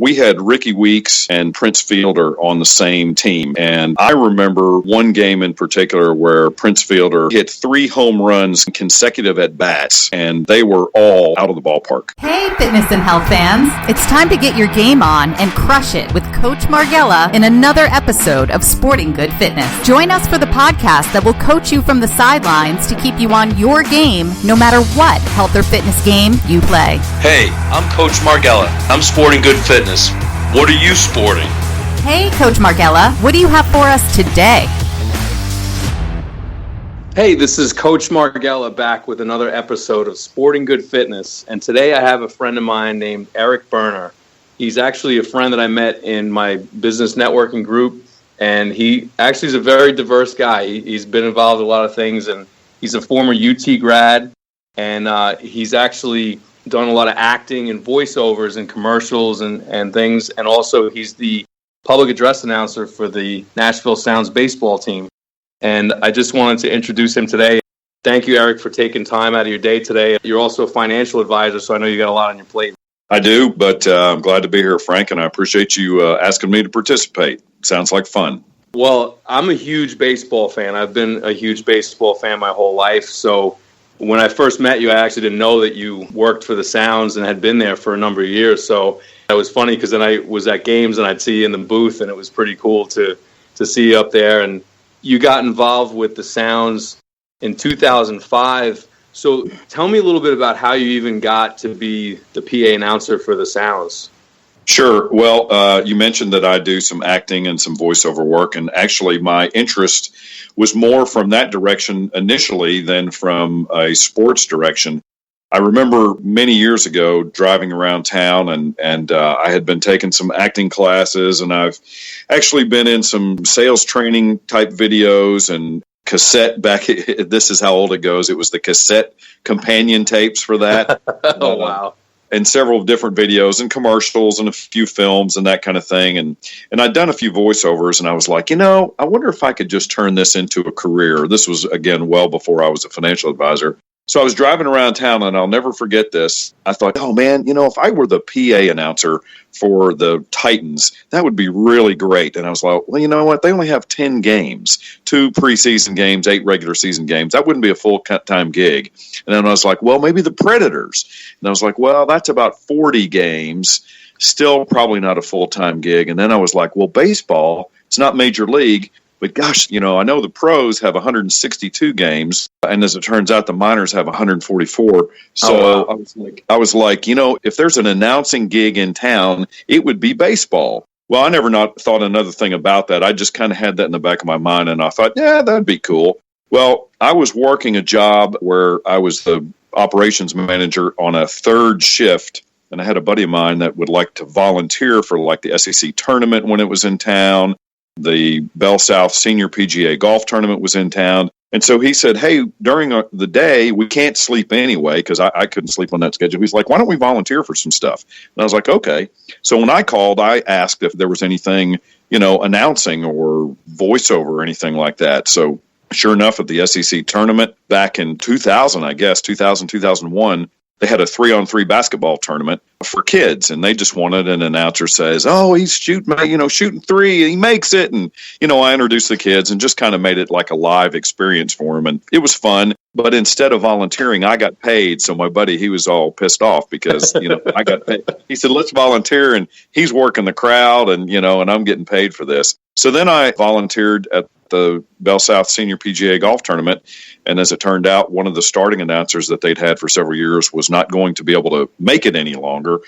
We had Ricky Weeks and Prince Fielder on the same team. And I remember one game in particular where Prince Fielder hit 3 home runs consecutive at bats, and they were all out of the ballpark. Hey, fitness and health fans. It's time to get your game on and crush it with Coach Marghella in another episode of Sporting Good Fitness. Join us for the podcast that will coach you from the sidelines to keep you on your game no matter what health or fitness game you play. Hey, I'm Coach Marghella. I'm Sporting Good Fitness. What are you sporting? Hey, Coach Marghella, what do you have for us today? Hey, this is Coach Marghella back with another episode of Sporting Good Fitness. And today I have a friend of mine named Eric Berner. He's actually a friend that I met in my business networking group. And he actually is a very diverse guy. He's been involved in a lot of things. And he's a former UT grad. And he's actually done a lot of acting and voiceovers and commercials and things. And also he's the public address announcer for the Nashville Sounds baseball team. And I just wanted to introduce him today. Thank you, Eric, for taking time out of your day today. You're also a financial advisor, so I know you got a lot on your plate. I do, but I'm glad to be here, Frank, and I appreciate you asking me to participate. Sounds like fun. Well, I'm a huge baseball fan. I've been a huge baseball fan my whole life. So when I first met you, I actually didn't know that you worked for the Sounds and had been there for a number of years. So it was funny because then I was at games and I'd see you in the booth, and it was pretty cool to see you up there. And you got involved with the Sounds in 2005. So tell me a little bit about how you even got to be the PA announcer for the Sounds. Sure. Well, you mentioned that I do some acting and some voiceover work, and actually my interest was more from that direction initially than from a sports direction. I remember many years ago driving around town, and I had been taking some acting classes, and I've actually been in some sales training type videos and cassette back. This is how old it goes. It was the cassette companion tapes for that. Oh, wow. And several different videos and commercials and a few films and that kind of thing. And I'd done a few voiceovers, and I was like, I wonder if I could just turn this into a career. This was, again, well before I was a financial advisor. So I was driving around town, and I'll never forget this. I thought, oh, man, if I were the PA announcer for the Titans, that would be really great. And I was like, well, you know what? They only have 10 games, 2 preseason games, 8 regular season games. That wouldn't be a full-time gig. And then I was like, well, maybe the Predators. And I was like, well, that's about 40 games, still probably not a full-time gig. And then I was like, well, baseball, it's not major league. But gosh, I know the pros have 162 games, and as it turns out, the minors have 144. So oh, wow. I was like, if there's an announcing gig in town, it would be baseball. Well, I never thought another thing about that. I just kind of had that in the back of my mind, and I thought, yeah, that'd be cool. Well, I was working a job where I was the operations manager on a third shift, and I had a buddy of mine that would like to volunteer for like the SEC tournament when it was in town. The Bell South Senior PGA Golf Tournament was in town. And so he said, hey, during the day, we can't sleep anyway, because I couldn't sleep on that schedule. He's like, why don't we volunteer for some stuff? And I was like, okay. So when I called, I asked if there was anything, announcing or voiceover or anything like that. So sure enough, at the SEC tournament back in 2000, 2001, they had a 3-on-3 basketball tournament for kids, and they just wanted an announcer says, oh, he's shooting 3, he makes it. And, I introduced the kids and just kind of made it like a live experience for them. And it was fun. But instead of volunteering, I got paid. So my buddy, he was all pissed off because, I got paid. He said, let's volunteer. And he's working the crowd and I'm getting paid for this. So then I volunteered at the Bell South Senior PGA Golf Tournament. And as it turned out, one of the starting announcers that they'd had for several years was not going to be able to make it any longer.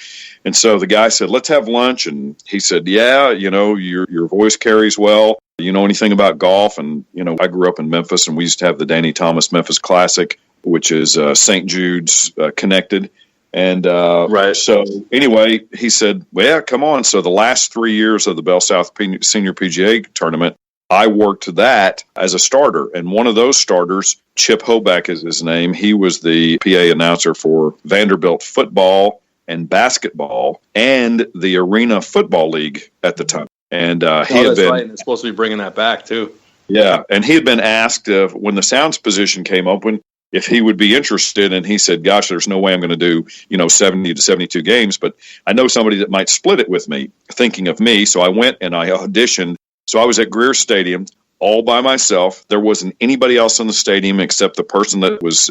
And so the guy said, let's have lunch. And he said, yeah, your voice carries well. You know anything about golf? And, I grew up in Memphis, and we used to have the Danny Thomas Memphis Classic, which is St. Jude's connected. And right. So anyway, he said, well, yeah, come on. So the last 3 years of the Bell South Senior PGA Tournament, I worked that as a starter. And one of those starters, Chip Hoback is his name, he was the PA announcer for Vanderbilt football and basketball and the Arena Football League at the time. And he had been right. And it's supposed to be bringing that back too. Yeah, and he had been asked when the Sounds position came open, if he would be interested. And he said, gosh, there's no way I'm going to do, 70 to 72 games, but I know somebody that might split it with me, thinking of me. So I went and I auditioned. So I was at Greer Stadium all by myself. There wasn't anybody else in the stadium except the person that was,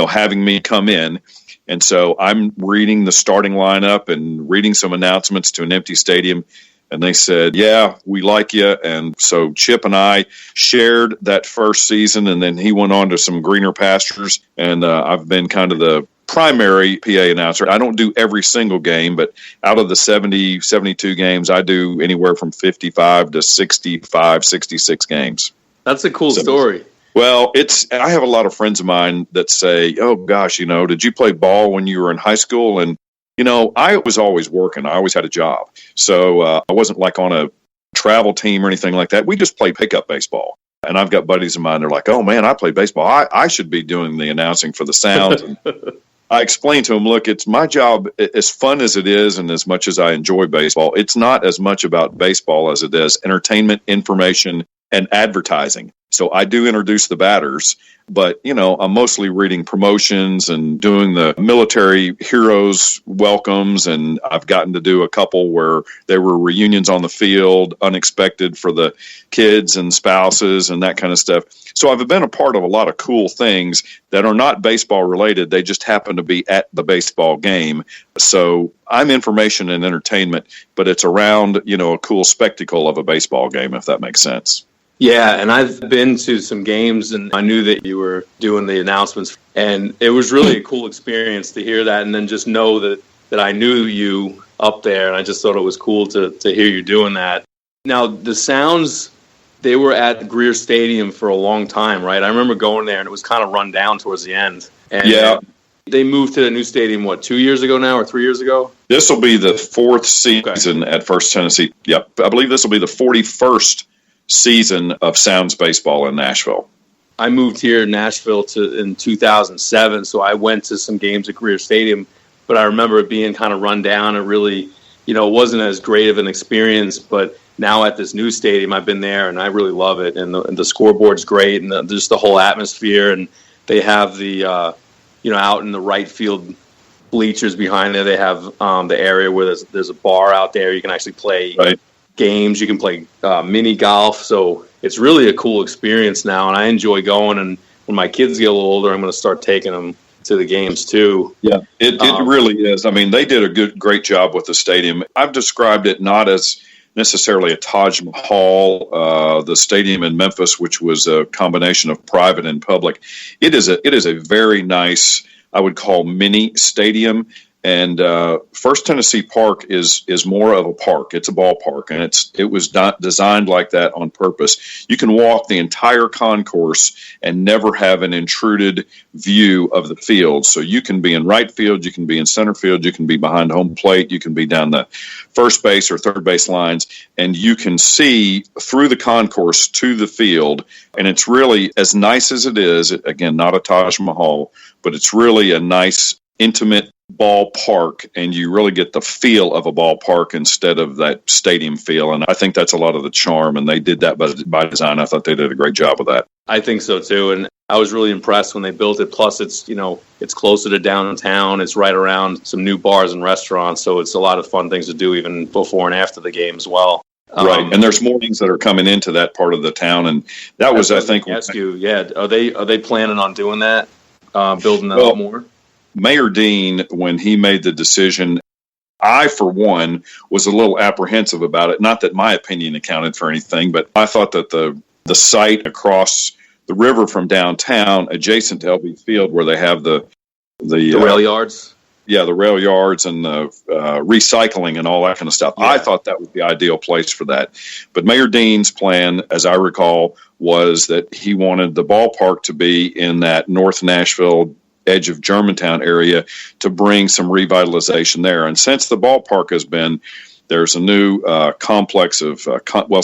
having me come in. And so I'm reading the starting lineup and reading some announcements to an empty stadium. And they said, yeah, we like you. And so Chip and I shared that first season, and then he went on to some greener pastures. And I've been kind of the primary PA announcer. I don't do every single game, but out of the 70, 72 games, I do anywhere from 55 to 65, 66 games. That's a cool story. Well, I have a lot of friends of mine that say, oh, gosh, did you play ball when you were in high school? And I was always working. I always had a job. So I wasn't like on a travel team or anything like that. We just played pickup baseball. And I've got buddies of mine. They're like, oh, man, I play baseball. I should be doing the announcing for the Sounds. And I explained to them, look, it's my job. As fun as it is and as much as I enjoy baseball, it's not as much about baseball as it is entertainment, information, and advertising. So I do introduce the batters, but, I'm mostly reading promotions and doing the military heroes welcomes. And I've gotten to do a couple where there were reunions on the field, unexpected for the kids and spouses and that kind of stuff. So I've been a part of a lot of cool things that are not baseball related. They just happen to be at the baseball game. So I'm information and entertainment, but it's around, a cool spectacle of a baseball game, if that makes sense. Yeah, and I've been to some games, and I knew that you were doing the announcements, and it was really a cool experience to hear that, and then just know that I knew you up there, and I just thought it was cool to hear you doing that. Now, the Sounds, they were at Greer Stadium for a long time, right? I remember going there, and it was kind of run down towards the end. And yeah. They moved to the new stadium, 2 years ago now or 3 years ago? This will be the fourth season at First Tennessee. Yep, I believe this will be the 41st season of Sounds baseball in Nashville. I moved here in Nashville in 2007, so I went to some games at Greer Stadium, but I remember it being kind of run down. It really, it wasn't as great of an experience, but now at this new stadium, I've been there, and I really love it, and the scoreboard's great, and just the whole atmosphere, and they have the, out in the right field bleachers behind there, they have the area where there's a bar out there. You can actually play games. You can play mini golf. So it's really a cool experience now, and I enjoy going. And when my kids get a little older, I'm going to start taking them to the games too. Yeah, it really is. I mean, they did a great job with the stadium. I've described it not as necessarily a Taj Mahal, the stadium in Memphis, which was a combination of private and public. It is a very nice, I would call, mini stadium. And First Tennessee Park is more of a park. It's a ballpark, and it was not designed like that on purpose. You can walk the entire concourse and never have an intruded view of the field. So you can be in right field, you can be in center field, you can be behind home plate, you can be down the first base or third base lines, and you can see through the concourse to the field. And it's really, as nice as it is, again, not a Taj Mahal, but it's really a nice, intimate ballpark, and you really get the feel of a ballpark instead of that stadium feel. And I think that's a lot of the charm, and they did that by design. I thought they did a great job with that. I think so too, and I was really impressed when they built it. Plus, it's it's closer to downtown. It's right around some new bars and restaurants, so it's a lot of fun things to do even before and after the game as well. Right, and there's more things that are coming into that part of the town, and that was, I think, ask you, are they planning on doing that, building that up more? Mayor Dean, when he made the decision, I, for one, was a little apprehensive about it. Not that my opinion accounted for anything, but I thought that the site across the river from downtown, adjacent to LB Field, where they have the rail yards. Yeah, the rail yards and the recycling and all that kind of stuff. Yeah. I thought that was the ideal place for that. But Mayor Dean's plan, as I recall, was that he wanted the ballpark to be in that North Nashville, edge of Germantown area, to bring some revitalization there. And since the ballpark there's a new complex of,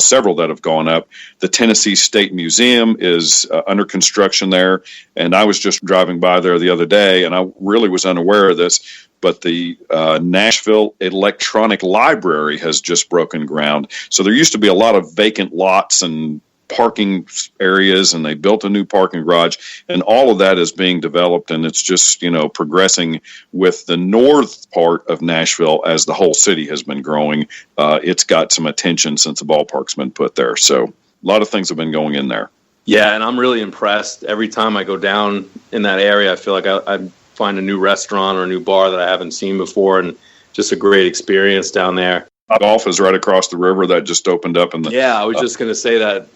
several that have gone up. The Tennessee State Museum is under construction there. And I was just driving by there the other day, and I really was unaware of this, but the Nashville Electronic Library has just broken ground. So there used to be a lot of vacant lots and parking areas, and they built a new parking garage, and all of that is being developed, and it's just, progressing with the north part of Nashville as the whole city has been growing. It's got some attention since the ballpark's been put there. So a lot of things have been going in there. Yeah, and I'm really impressed. Every time I go down in that area, I feel like I find a new restaurant or a new bar that I haven't seen before, and just a great experience down there. Golf is right across the river that just opened up. I was just going to say that.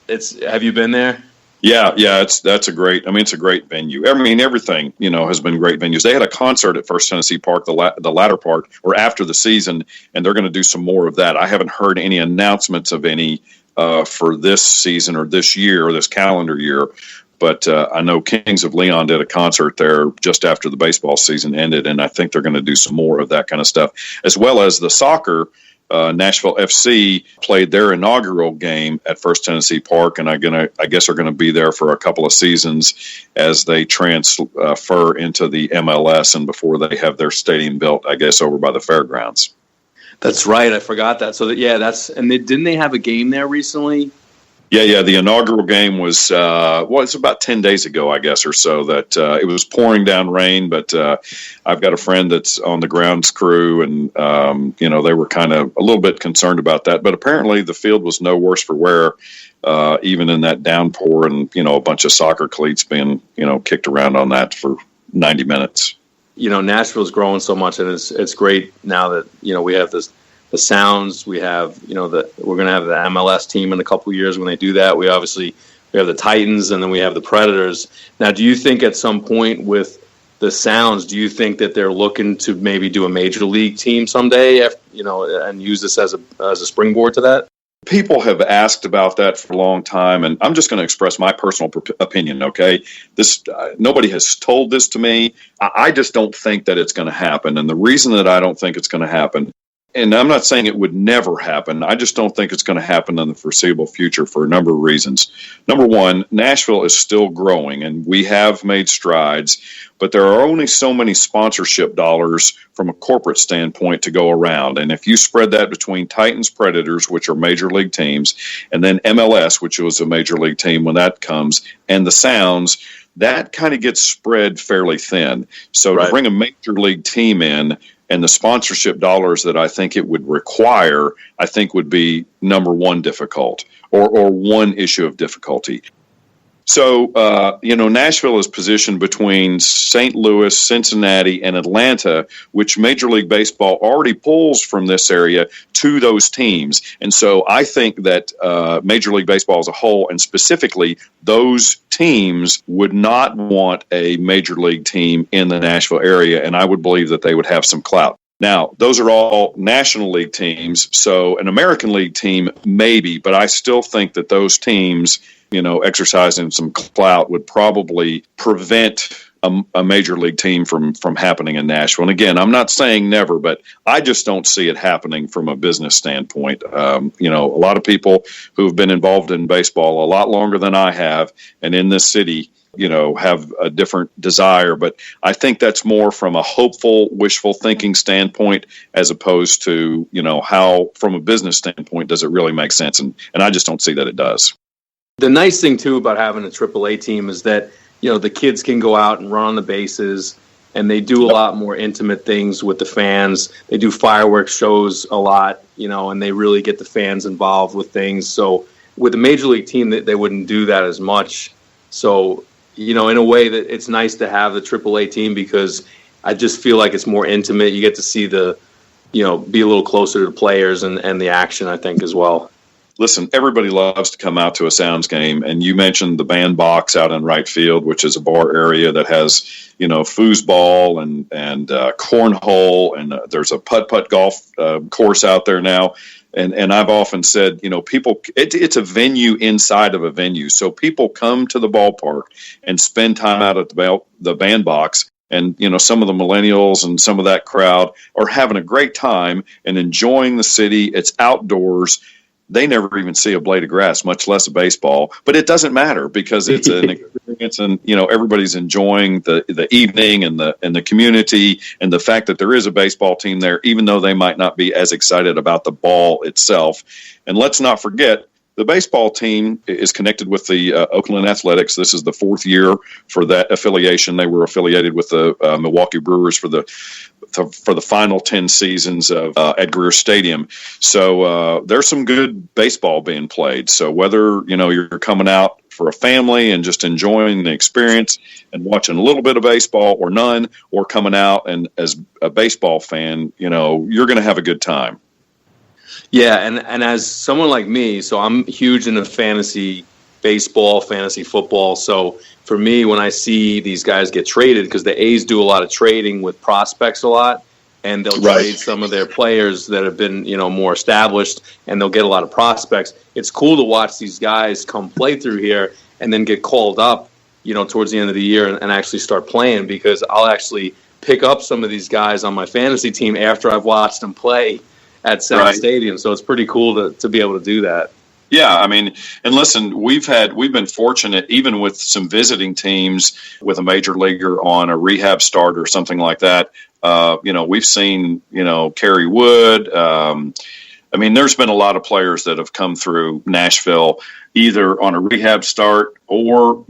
Have you been there? Yeah, it's a great venue. Everything, has been great venues. They had a concert at First Tennessee Park, the latter part, or after the season, and they're going to do some more of that. I haven't heard any announcements of any for this season or this year or this calendar year, but I know Kings of Leon did a concert there just after the baseball season ended, and I think they're going to do some more of that kind of stuff, as well as the soccer. Nashville FC played their inaugural game at First Tennessee Park, and I guess are going to be there for a couple of seasons as they transfer into the MLS and before they have their stadium built, I guess, over by the fairgrounds. That's right. I forgot that. So didn't they have a game there recently? Yeah. The inaugural game was, it's about 10 days ago, I guess, or so, that it was pouring down rain, but I've got a friend that's on the grounds crew, and, they were kind of a little bit concerned about that. But apparently the field was no worse for wear, even in that downpour, and, a bunch of soccer cleats being, kicked around on that for 90 minutes. Nashville's growing so much, and it's great now that, we have the Sounds, we have, we're going to have the MLS team in a couple of years when they do that. We have the Titans, and then we have the Predators. Now, do you think at some point with the Sounds, do you think that they're looking to maybe do a major league team someday, and use this as a springboard to that? People have asked about that for a long time, and I'm just going to express my personal opinion, okay? Nobody has told this to me. I just don't think that it's going to happen, and the reason that I don't think it's going to happen, and I'm not saying it would never happen, I just don't think it's going to happen in the foreseeable future for a number of reasons. Number one, Nashville is still growing, and we have made strides, but there are only so many sponsorship dollars from a corporate standpoint to go around. And if you spread that between Titans, Predators, which are major league teams, and then MLS, which was a major league team when that comes, and the Sounds, that kind of gets spread fairly thin. So to bring a major league team in, and the sponsorship dollars that I think it would require, I think would be number one difficult, or one issue of difficulty. So, Nashville is positioned between St. Louis, Cincinnati, and Atlanta, which Major League Baseball already pulls from this area to those teams. And so I think that Major League Baseball as a whole, and specifically those teams, would not want a Major League team in the Nashville area, and I would believe that they would have some clout. Now, those are all National League teams, so an American League team, maybe, but I still think that those teams, exercising some clout would probably prevent a major league team from happening in Nashville. And again, I'm not saying never, but I just don't see it happening from a business standpoint. A lot of people who have been involved in baseball a lot longer than I have, and in this city, have a different desire. But I think that's more from a hopeful, wishful thinking standpoint, as opposed to, how from a business standpoint does it really make sense. And I just don't see that it does. The nice thing, too, about having a AAA team is that, the kids can go out and run on the bases, and they do a lot more intimate things with the fans. They do fireworks shows a lot, and they really get the fans involved with things. So with a major league team, they wouldn't do that as much. So, in a way that it's nice to have the AAA team, because I just feel like it's more intimate. You get to see be a little closer to the players and the action, I think, as well. Listen, everybody loves to come out to a Sounds game, and you mentioned the bandbox out in right field, which is a bar area that has, foosball and cornhole, and there's a putt-putt golf course out there now. And I've often said, people, it's a venue inside of a venue. So people come to the ballpark and spend time out at the bandbox. And, some of the millennials and some of that crowd are having a great time and enjoying the city. It's outdoors. They never even see a blade of grass, much less a baseball. But it doesn't matter, because it's an experience, and everybody's enjoying the evening and the community, and the fact that there is a baseball team there, even though they might not be as excited about the ball itself. And let's not forget, the baseball team is connected with the Oakland Athletics. This is the fourth year for that affiliation. They were affiliated with the Milwaukee Brewers for the final 10 seasons of at Greer Stadium. So there's some good baseball being played. So whether, you're coming out for a family and just enjoying the experience and watching a little bit of baseball or none, or coming out and as a baseball fan, you're going to have a good time. Yeah, and as someone like me, so I'm huge into fantasy baseball, fantasy football. So for me, when I see these guys get traded, because the A's do a lot of trading with prospects a lot, and they'll trade some of their players that have been, more established, and they'll get a lot of prospects. It's cool to watch these guys come play through here and then get called up, towards the end of the year and actually start playing, because I'll actually pick up some of these guys on my fantasy team after I've watched them play at Sound Stadium. So it's pretty cool to be able to do that. Yeah, I mean, and listen, we've been fortunate, even with some visiting teams with a major leaguer on a rehab start or something like that. We've seen, Kerry Wood. There's been a lot of players that have come through Nashville either on a rehab start or,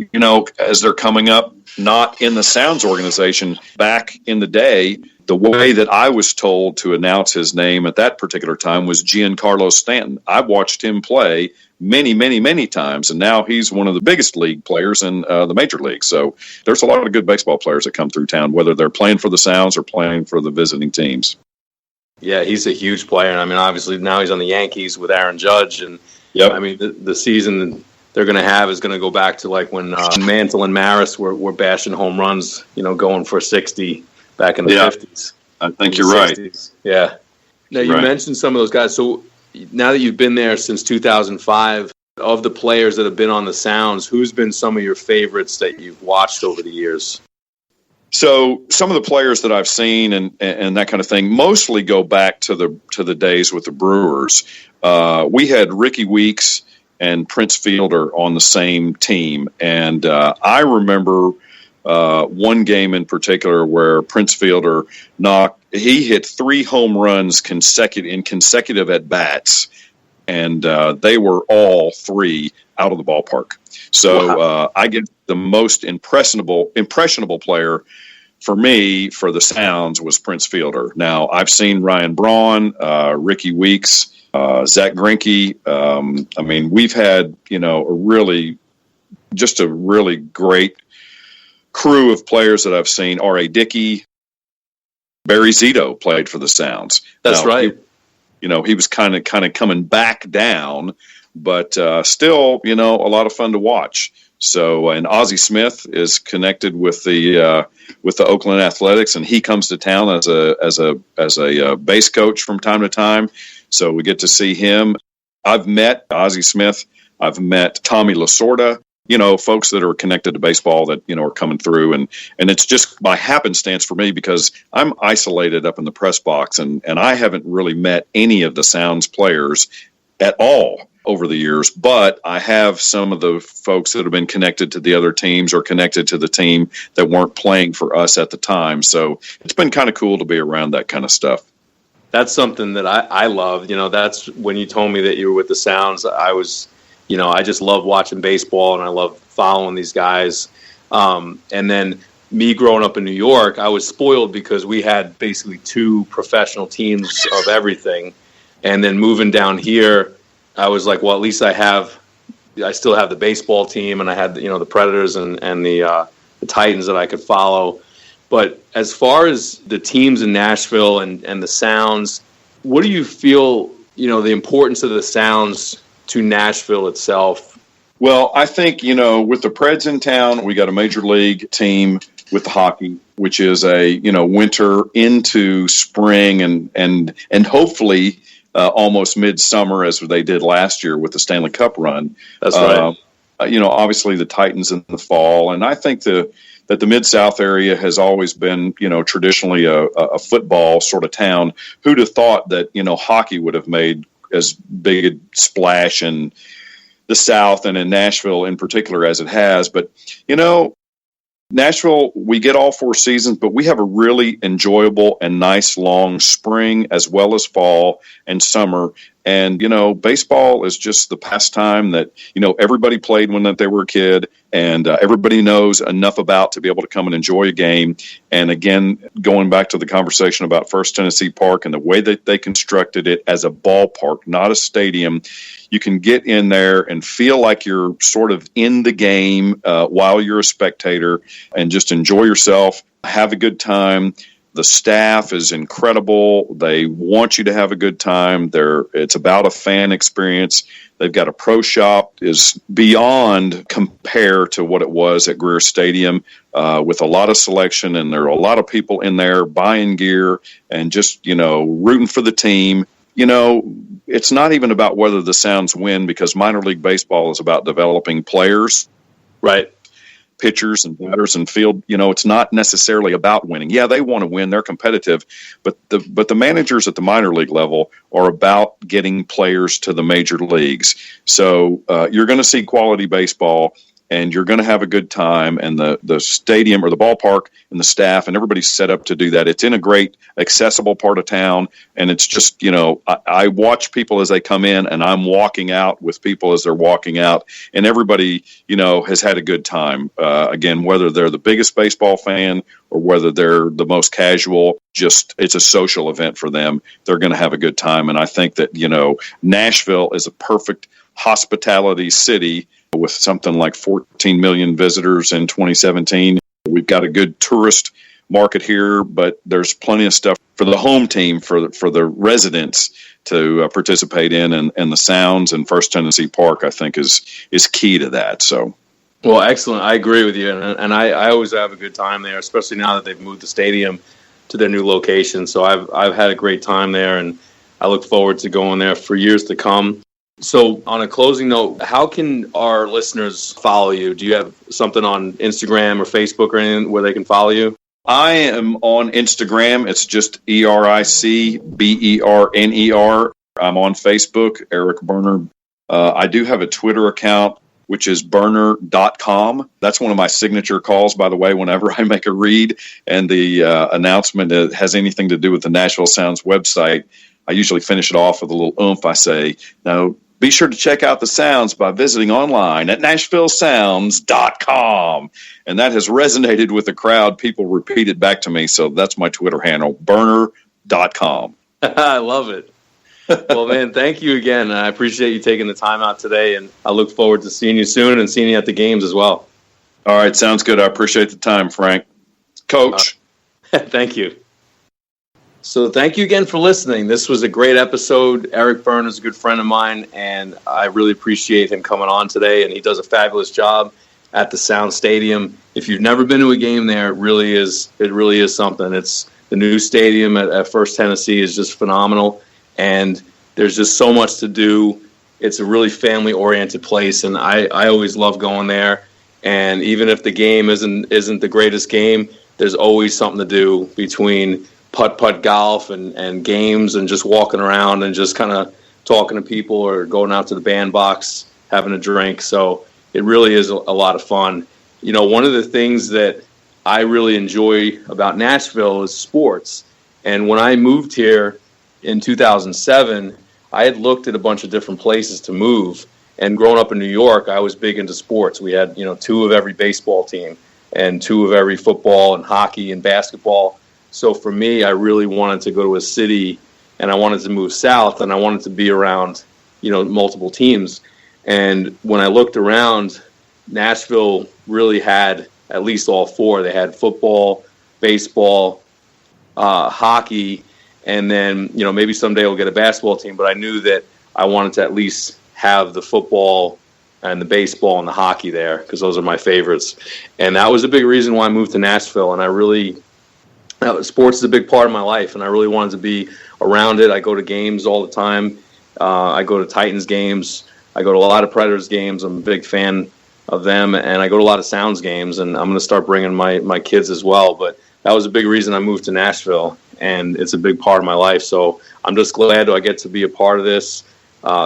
as they're coming up, not in the Sounds organization. Back in the day, the way that I was told to announce his name at that particular time was Giancarlo Stanton. I've watched him play many, many, many times, and now he's one of the biggest league players in the major league. So there's a lot of good baseball players that come through town, whether they're playing for the Sounds or playing for the visiting teams. Yeah, he's a huge player. And obviously now he's on the Yankees with Aaron Judge. And the season they're going to have is going to go back to like when Mantle and Maris were bashing home runs, going for 60 back in the 50s. I think you're 60s. Right. Yeah. Now, you mentioned some of those guys. So now that you've been there since 2005, of the players that have been on the Sounds, who's been some of your favorites that you've watched over the years? So some of the players that I've seen and that kind of thing mostly go back to the days with the Brewers. We had Ricky Weeks and Prince Fielder on the same team, and I remember one game in particular where Prince Fielder he hit 3 home runs consecutive at bats, and they were all 3 out of the ballpark. So I get the most impressionable player for me for the Sounds was Prince Fielder. Now I've seen Ryan Braun, Ricky Weeks, Zach Greinke. We've had a really great crew of players that I've seen. R.A. Dickey, Barry Zito played for the Sounds. That's right. He was kind of coming back down, but still, a lot of fun to watch. So, and Ozzie Smith is connected with the Oakland Athletics, and he comes to town as a base coach from time to time. So we get to see him. I've met Ozzie Smith. I've met Tommy Lasorda. Folks that are connected to baseball that, are coming through. And it's just by happenstance for me because I'm isolated up in the press box and I haven't really met any of the Sounds players at all over the years. But I have some of the folks that have been connected to the other teams or connected to the team that weren't playing for us at the time. So it's been kind of cool to be around that kind of stuff. That's something that I love. That's when you told me that you were with the Sounds, I was – I just love watching baseball and I love following these guys. And then me growing up in New York, I was spoiled because we had basically 2 professional teams of everything. And then moving down here, I was like, well, at least I still have the baseball team and I had, the Predators and the Titans that I could follow. But as far as the teams in Nashville and the Sounds, what do you feel, the importance of the Sounds to Nashville itself? Well, I think, with the Preds in town, we got a major league team with the hockey, which is a, winter into spring and hopefully almost midsummer as they did last year with the Stanley Cup run. That's right. Obviously the Titans in the fall. And I think that the Mid-South area has always been, traditionally a football sort of town. Who'd have thought that, hockey would have made as big a splash in the South and in Nashville in particular as it has. But, Nashville, we get all 4 seasons, but we have a really enjoyable and nice long spring as well as fall and summer. And, baseball is just the pastime that, everybody played when they were a kid, and everybody knows enough about to be able to come and enjoy a game. And again, going back to the conversation about First Tennessee Park and the way that they constructed it as a ballpark, not a stadium, you can get in there and feel like you're sort of in the game while you're a spectator and just enjoy yourself, have a good time. The staff is incredible. They want you to have a good time. It's about a fan experience. They've got a pro shop is beyond compare to what it was at Greer Stadium with a lot of selection, and there are a lot of people in there buying gear and just, rooting for the team. It's not even about whether the Sounds win, because minor league baseball is about developing players. Right. Pitchers and batters and field, it's not necessarily about winning. Yeah, they want to win; they're competitive, but the managers at the minor league level are about getting players to the major leagues. So you're going to see quality baseball, and you're going to have a good time. And the stadium or the ballpark and the staff and everybody's set up to do that. It's in a great, accessible part of town, and it's just, I watch people as they come in, and I'm walking out with people as they're walking out, and everybody, has had a good time. Again, whether they're the biggest baseball fan or whether they're the most casual, just it's a social event for them. They're going to have a good time. And I think that, Nashville is a perfect hospitality city with something like 14 million visitors in 2017. We've got a good tourist market here, but there's plenty of stuff for the home team, for the residents to participate in, and the Sounds and First Tennessee Park, I think, is key to that. So, well, excellent. I agree with you, and I always have a good time there, especially now that they've moved the stadium to their new location. So I've had a great time there, and I look forward to going there for years to come. So on a closing note, how can our listeners follow you? Do you have something on Instagram or Facebook or anything where they can follow you? I am on Instagram. It's just EricBerner. I'm on Facebook, Eric Berner. I do have a Twitter account, which is burner.com. That's one of my signature calls, by the way, whenever I make a read and the announcement has anything to do with the Nashville Sounds website. I usually finish it off with a little oomph. I say, now, be sure to check out the Sounds by visiting online at NashvilleSounds.com. And that has resonated with the crowd. People repeat it back to me. So that's my Twitter handle, burner.com. I love it. Well, man, thank you again. I appreciate you taking the time out today. And I look forward to seeing you soon and seeing you at the games as well. All right. Sounds good. I appreciate the time, Frank. Coach. Thank you. So thank you again for listening. This was a great episode. Eric Berner is a good friend of mine, and I really appreciate him coming on today, and he does a fabulous job at the Sound Stadium. If you've never been to a game there, it really is something. It's the new stadium at First Tennessee is just phenomenal, and there's just so much to do. It's a really family-oriented place, and I always love going there. And even if the game isn't the greatest game, there's always something to do between putt-putt golf and games and just walking around and just kind of talking to people or going out to the bandbox, having a drink. So it really is a lot of fun. One of the things that I really enjoy about Nashville is sports. And when I moved here in 2007, I had looked at a bunch of different places to move. And growing up in New York, I was big into sports. We had, 2 of every baseball team and 2 of every football and hockey and basketball. So for me, I really wanted to go to a city, and I wanted to move south, and I wanted to be around, multiple teams. And when I looked around, Nashville really had at least all 4. They had football, baseball, hockey, and then, maybe someday we'll get a basketball team. But I knew that I wanted to at least have the football and the baseball and the hockey there because those are my favorites. And that was a big reason why I moved to Nashville, and sports is a big part of my life, and I really wanted to be around it. I go to games all the time. I go to Titans games. I go to a lot of Predators games. I'm a big fan of them, and I go to a lot of Sounds games, and I'm going to start bringing my kids as well. But that was a big reason I moved to Nashville, and it's a big part of my life. So I'm just glad I get to be a part of this,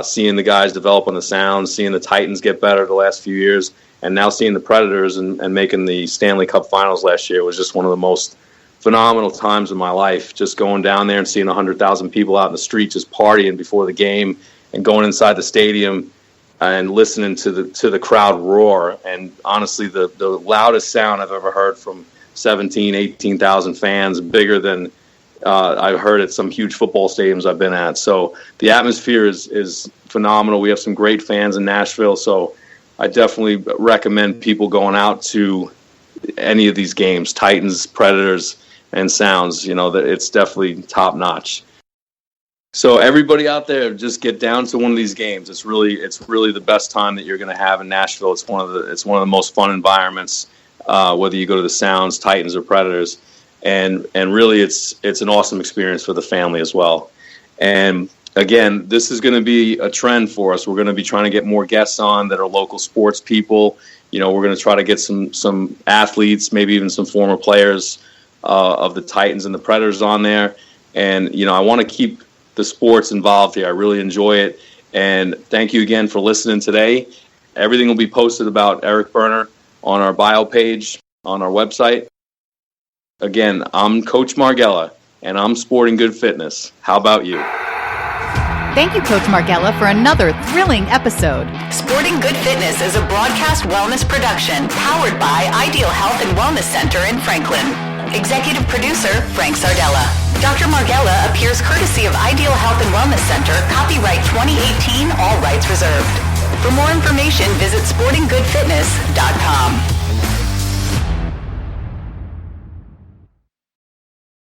seeing the guys develop on the Sounds, seeing the Titans get better the last few years, and now seeing the Predators and making the Stanley Cup Finals last year was just one of the most phenomenal times in my life, just going down there and seeing 100,000 people out in the street just partying before the game, and going inside the stadium and listening to the crowd roar. And honestly, the loudest sound I've ever heard from 18,000 fans, bigger than I've heard at some huge football stadiums I've been at. So the atmosphere is phenomenal. We have some great fans in Nashville, so I definitely recommend people going out to any of these games, Titans, Predators, and Sounds. You know, that it's definitely top notch. So everybody out there, just get down to one of these games. It's really the best time that you're going to have in Nashville. It's one of the most fun environments, whether you go to the Sounds, Titans, or Predators, and really it's an awesome experience for the family as well. And again, this is going to be a trend for us. We're going to be trying to get more guests on that are local sports people. You know, we're going to try to get some athletes, maybe even some former players of the Titans and the Predators on there. And, you know, I want to keep the sports involved here. I really enjoy it. And thank you again for listening today. Everything will be posted about Eric Berner on our bio page on our website. Again, I'm Coach Marghella, and I'm Sporting Good Fitness. How about you? Thank you, Coach Marghella, for another thrilling episode. Sporting Good Fitness is a broadcast wellness production powered by Ideal Health and Wellness Center in Franklin. Executive producer, Frank Sardella. Dr. Marghella appears courtesy of Ideal Health and Wellness Center, copyright 2018, all rights reserved. For more information, visit sportinggoodfitness.com.